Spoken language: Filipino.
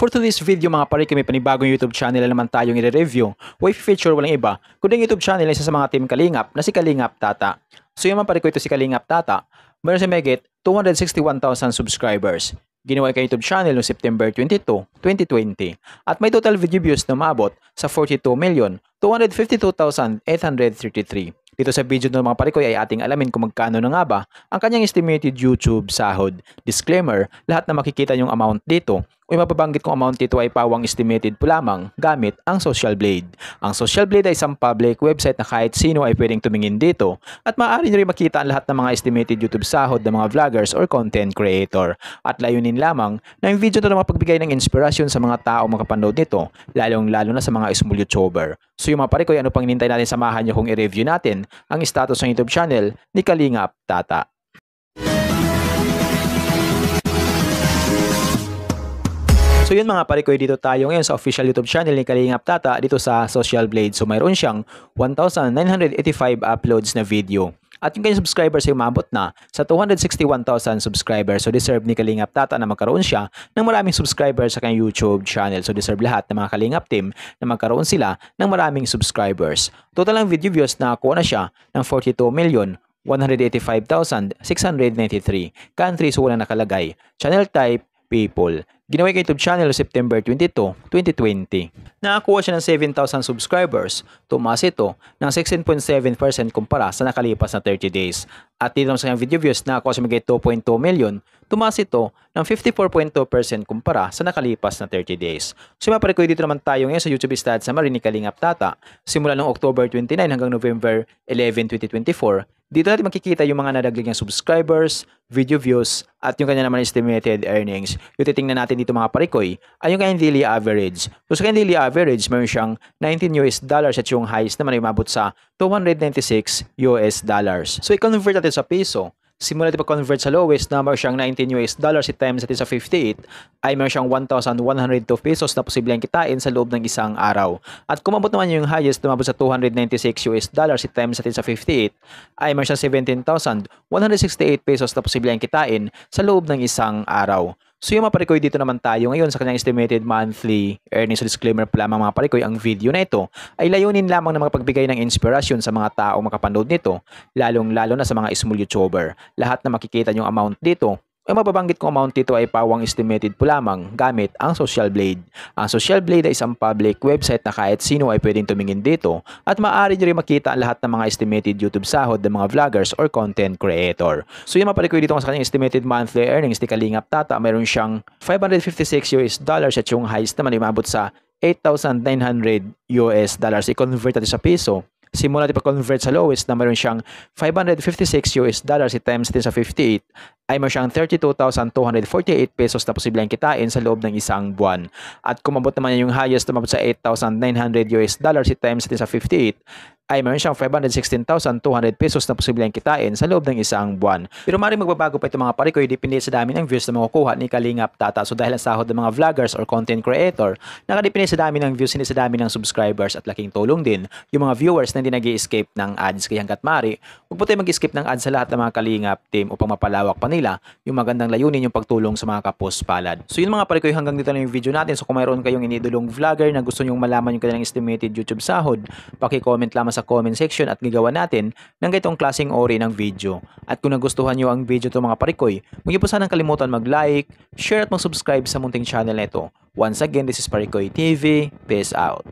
For today's video mga pare, may panibagong YouTube channel na naman tayong i-review o i-feature walang iba kundi ang YouTube channel ay isa sa mga team Kalingap na si Kalingap Tata. So yung mga pare ko, ito si Kalingap Tata, meron siya megit 261,000 subscribers. Ginawa kay YouTube channel noong September 22, 2020 at may total video views na umabot sa 42,252,833. Dito sa video ng mga parikoy ay ating alamin kung magkano na nga ba ang kanyang estimated YouTube sahod. Disclaimer, lahat na makikita yung amount dito o mapabanggit kong amount dito ay pawang estimated po lamang gamit ang Social Blade. Ang Social Blade ay isang public website na kahit sino ay pwedeng tumingin dito at maaari nyo rin makita ang lahat ng mga estimated YouTube sahod ng mga vloggers or content creator. At layunin lamang na yung video ito na mapagbigay ng inspirasyon sa mga tao makapanood nito, lalong-lalo na sa mga small YouTuber. So yung mga parikoy, ano pang hinintay natin, samahan nyo kung i-review natin ang status ng YouTube channel ni Kalingap Tata. So yun mga parikoy, dito tayo ngayon sa official YouTube channel ni Kalingap Tata dito sa Social Blade. So mayroon siyang 1,985 uploads na video. At yung kanyang subscribers ay umabot na sa 261,000 subscribers. So deserve ni Kalingap Tata na magkaroon siya ng maraming subscribers sa kanyang YouTube channel. So deserve lahat ng mga Kalingap team na magkaroon sila ng maraming subscribers. Total ng video views na nakuha na siya ng 42,185,693. Countries walang nakalagay. Channel type, people. Ginawa kay YouTube channel September 22, 2020. Nakakuha siya ng 7,000 subscribers. Tumaas ito ng 16.7% kumpara sa nakalipas na 30 days. At dito sa kanyang video views, nakakuha siya magiging 2.2 million. Tumaas ito ng 54.2% kumpara sa nakalipas na 30 days. So maparekoy dito naman tayo ngayon sa YouTube stats summary ni Kalingap Tata. Simula noong October 29 hanggang November 11, 2024. Dito natin makikita yung mga nadagdag niyang subscribers, video views, at yung kanya naman estimated earnings. Yung titingnan natin dito mga parikoy ay yung kanyang daily average. So sa kanyang daily average, mayroon siyang $19 at yung highest naman ay umabot sa $296. So i-convert natin sa peso. Simula natin pag-convert sa lowest na mayroon siyang $19 times natin sa 58 ay mayroon siyang 1,102 pesos na posibleng kitain sa loob ng isang araw. At kung umabot naman yung highest na umabot sa $296 times natin sa 58 ay mayroon siyang 17,168 pesos na posibleng kitain sa loob ng isang araw. So yung mga parikoy, dito naman tayo ngayon sa kanyang estimated monthly earnings. So disclaimer pa lamang mga parikoy, ang video na ito ay layunin lamang na makapagbigay ng inspirasyon sa mga taong makapanood nito, lalong-lalo na sa mga small YouTuber. Lahat na makikita yung amount dito, ang mababanggit kong amount dito ay pawang estimated po lamang gamit ang Social Blade. Ang Social Blade ay isang public website na kahit sino ay pwedeng tumingin dito at maaari nyo rin makita ang lahat ng mga estimated YouTube sahod ng mga vloggers or content creator. So yung maparikoy dito sa kanyang estimated monthly earnings ni Kalingap Tata, mayroon siyang $556 at yung highest naman ay umabot sa $8,900. I-convert natin sa peso. Simula natin pag-convert sa lowest na mayroon siyang $556 times natin sa 58 ay mayroon siyang 32,248 pesos na posibleng kitain sa loob ng isang buwan. At kung mabot naman yung highest na mabot sa $8,900 times natin sa 58 ay mayroon siyang 516,200 pesos na posibleng kitain sa loob ng isang buwan. Pero maaaring magbabago pa ito mga parikoy, depende sa dami ng views na makukuha ni Kalingap Tata. So dahil ang sahod ng mga vloggers or content creator, nakadepende sa dami ng views, hindi sa dami ng subscribers, at laking tulong din yung mga viewers na hindi nag-i-escape ng ads. Kaya hanggat maaari, huwag po tayo mag-escape ng ads sa lahat ng mga Kalingap team upang mapalawak pa nila yung magandang layunin, yung pagtulong sa mga kapuspalad. So yun mga parikoy, hanggang dito lang yung video natin. So kung mayroon kayong inidulong vlogger na gusto nyong malaman yung kanilang estimated YouTube sahod, paki-comment lamang sa comment section at gagawa natin ng ganitong klaseng ori ng video. At kung nagustuhan nyo ang video ito mga parikoy, huwag niyo po sanang kalimutan mag-like, share at mag-subscribe sa munting channel na ito. Once again, this is Parikoy TV. Peace out.